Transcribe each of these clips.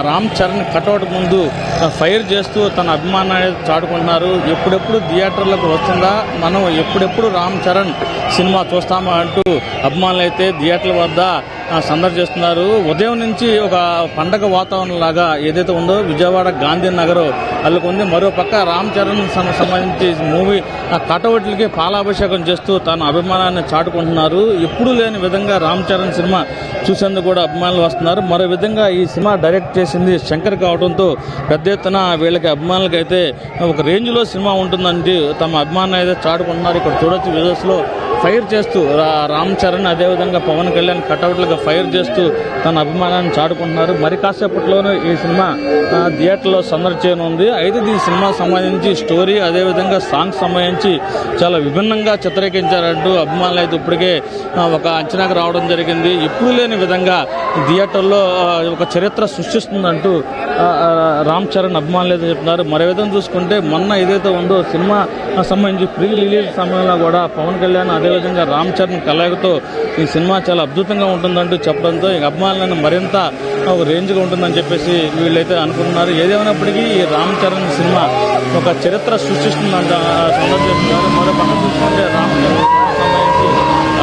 Ram Charan cutout ముందు fire చేస్తూ తన అభిమానాన్ని చాటుకుంటున్నారు. ఎప్పుడెప్పుడు థియేటర్లకు వస్తుందా, మనం ఎప్పుడెప్పుడు రామ్ చరణ్ సినిమా చూస్తామా అంటూ అభిమానులు అయితే థియేటర్ల వద్ద సందడి చేస్తున్నారు. ఉదయం నుంచి ఒక పండగ వాతావరణం లాగా ఏదైతే ఉందో విజయవాడ గాంధీనగర్ అల్లుకుంది. మరోపక్క రామ్ చరణ్ సంబంధించి మూవీ కటౌట్లకి పాలాభిషేకం చేస్తూ తన అభిమానాన్ని చాటుకుంటున్నారు. ఎప్పుడూ లేని విధంగా రామ్ చరణ్ సినిమా చూసేందుకు కూడా అభిమానులు వస్తున్నారు. మరో విధంగా ఈ సినిమా డైరెక్ట్ చేసింది శంకర్ కావడంతో పెద్ద ఎత్తున వీళ్ళకి అభిమానులకి అయితే ఒక రేంజ్లో సినిమా ఉంటుందంటే తమ అభిమానులు అయితే చాటుకుంటున్నారు. ఇక్కడ చూడొచ్చు విజువల్స్లో ఫైర్ చేస్తూ రామ్ చరణ్ అదేవిధంగా పవన్ కళ్యాణ్ కటౌట్లుగా ఫైర్ చేస్తూ తన అభిమానాన్ని చాటుకుంటున్నారు. మరి కాసేపట్లోనే ఈ సినిమా థియేటర్లో సందడి చేయనుంది. అయితే ఈ సినిమా సంబంధించి స్టోరీ అదేవిధంగా సాంగ్స్ సంబంధించి చాలా విభిన్నంగా చిత్రీకరించారంటూ అభిమానులు అయితే ఇప్పటికే ఒక అంచనాకు రావడం జరిగింది. ఎప్పుడు లేని విధంగా థియేటర్లో ఒక చరిత్ర సృష్టిస్తుందంటూ రామ్ చరణ్ అభిమానులు అయితే చెప్తున్నారు. మరో విధంగా చూసుకుంటే మొన్న ఏదైతే ఉందో సినిమా సంబంధించి ప్రీ రిలీజ్ సమయంలో కూడా పవన్ కళ్యాణ్ అదేవిధంగా రామ్ చరణ్ కలయికతో ఈ సినిమా చాలా అద్భుతంగా ఉంటుందంటూ చెప్పడంతో ఈ అభిమానులను మరింత ఒక రేంజ్గా ఉంటుందని చెప్పేసి వీళ్ళైతే అనుకుంటున్నారు. ఏదేమైనప్పటికీ ఈ రామ్ చరణ్ సినిమా ఒక చరిత్ర సృష్టిస్తుందంట సందర్శిస్తున్నారు. మరో పక్కన చూసుకుంటే రామ్ చరణ్ సంబంధించి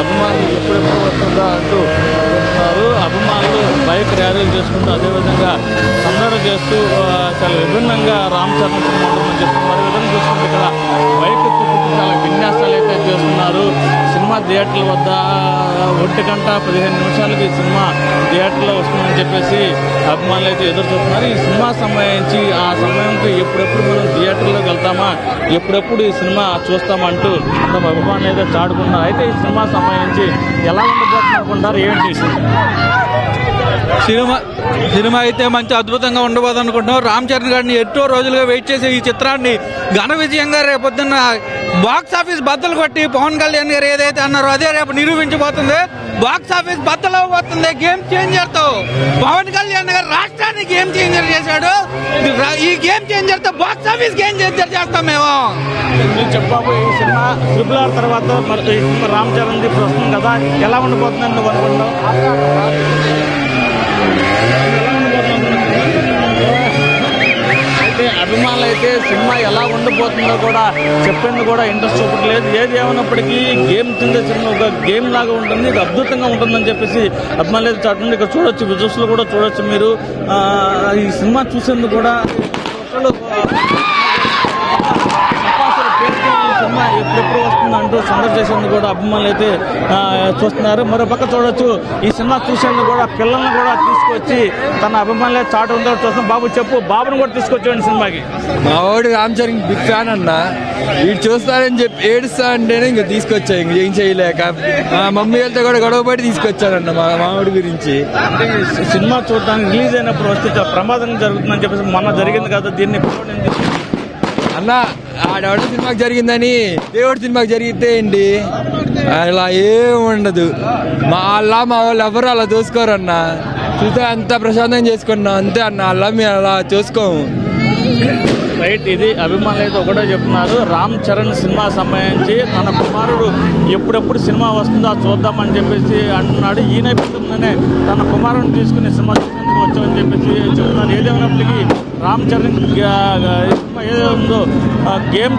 అభిమానులు ఎప్పుడెప్పుడు వస్తుందా అంటూ చెప్తున్నారు. అభిమానులు బైక్ ర్యాలీలు చేసుకుంటూ అదేవిధంగా సందడి చేస్తూ చాలా విభిన్నంగా రామ్ చరణ్ సినిమా ఉంటుందని చెప్తున్నారు. మరో విధంగా చూసుకుంటే ఇక్కడ బైక్ చుట్టూ చాలా విన్యాసాలు అయితే చేస్తున్నారు. సినిమా థియేటర్ల వద్ద 1:15 ఈ సినిమా థియేటర్లో వస్తుందని చెప్పేసి అభిమానులు అయితే ఎదురు చూస్తున్నారు. ఈ సినిమా సంబంధించి ఆ సమయంకి ఎప్పుడెప్పుడు మనం థియేటర్లోకి వెళ్తామా, ఎప్పుడెప్పుడు ఈ సినిమా చూస్తామంటూ తమ అభిమానులు అయితే చాటుకున్నారు. అయితే ఈ సినిమా సంబంధించి ఎలా ఉండబోతుంది అనుకుంటారు, ఏంటి సినిమా అయితే మంచి అద్భుతంగా ఉండబోదు అనుకుంటున్నాం. రామ్ చరణ్ గారిని ఎన్నో రోజులుగా వెయిట్ చేసే ఈ చిత్రాన్ని ఘన విజయంగా రేపొద్దున్న బాక్స్ ఆఫీస్ బద్దలు కొట్టి పవన్ కళ్యాణ్ గారు ఏదైతే అన్నారో అదే రేపు నిరూపించబోతుంది. బాక్స్ ఆఫీస్ బద్దలవబోతుంది. గేమ్ చేంజర్ తో పవన్ కళ్యాణ్ గారు రాష్ట్రాన్ని గేమ్ చేంజర్ చేశాడు. ఈ గేమ్ చేంజర్ తో బాక్స్ ఆఫీస్ గేమ్ చేంజర్ చేస్తాం మేము. చెప్పాము ఈ సినిమా RRR తర్వాత మరి ఈ సినిమా రామ్ చరణ్ ఇప్పుడు వస్తుంది కదా, ఎలా ఉండబోతుందని నువ్వు అనుకుంటున్నావు? అయితే అభిమానులు అయితే సినిమా ఎలా ఉండబోతుందో కూడా చెప్పేందుకు కూడా ఇంట్రెస్ట్ చూపట్లేదు. ఏది ఏమైనప్పటికీ గేమ్ కింద సినిమా ఒక గేమ్ లాగా ఉంటుంది, ఇది అద్భుతంగా ఉంటుందని చెప్పేసి అభిమానులు అయితే చాటుతుంది. ఇక్కడ చూడొచ్చు, విజువల్స్లో కూడా చూడొచ్చు మీరు. ఈ సినిమా చూసేందుకు కూడా సినిమా ఎప్పుడెప్పుడు వస్తుందంటూ సందడి చేసేందుకు కూడా అభిమానులు అయితే చూస్తున్నారు. మరో పక్క చూడొచ్చు, ఈ సినిమా చూసేందుకు కూడా పిల్లల్ని కూడా తీసుకొచ్చి తన అభిమానులే చాటు ఉందో చూస్తాం. బాబు చెప్పు, బాబుని కూడా తీసుకొచ్చాడు సినిమాకి. మా వాడు రామ్ చరణ్ బిగ్ ఫ్యాన్ అన్న. వీడు చూస్తానని చెప్పి ఏడుస్తా అంటేనే ఇంక తీసుకొచ్చా, ఇంక ఏం చేయలేక మమ్మీ వెళ్తే కూడా గొడవపడి తీసుకొచ్చానన్న మా మామిడి గురించి. సినిమా చూడడానికి రిలీజ్ అయినప్పుడు వస్తే చాలా ప్రమాదం జరుగుతుందని చెప్పేసి మొన్న జరిగింది కదా, దీన్ని అన్న ఆడవాడు సినిమాకి జరిగిందని దేవుడి సినిమాకి జరిగితే ఏంటి, అలా ఏం ఉండదు. మా వాళ్ళు ఎవరు అలా చూసుకోరన్న. చూస్తే అంత ప్రశాంతంగా చేసుకున్నాం అంతే అన్న. అలా మేము అలా చూసుకోము. రైట్, ఇది అభిమానులు అయితే ఒకటే చెప్తున్నారు. రామ్ చరణ్ సినిమా సంబంధించి తన కుమారుడు ఎప్పుడెప్పుడు సినిమా వస్తుందో చూద్దామని చెప్పేసి అంటున్నాడు. ఈ నేపథ్యంలోనే తన కుమారుడిని తీసుకుని సినిమా చూసేందుకు వచ్చామని చెప్పేసి చెప్తున్నారు. ఏదేమైనప్పటికీ రామ్ చరణ్ సినిమా ఏదో ఉందో గేమ్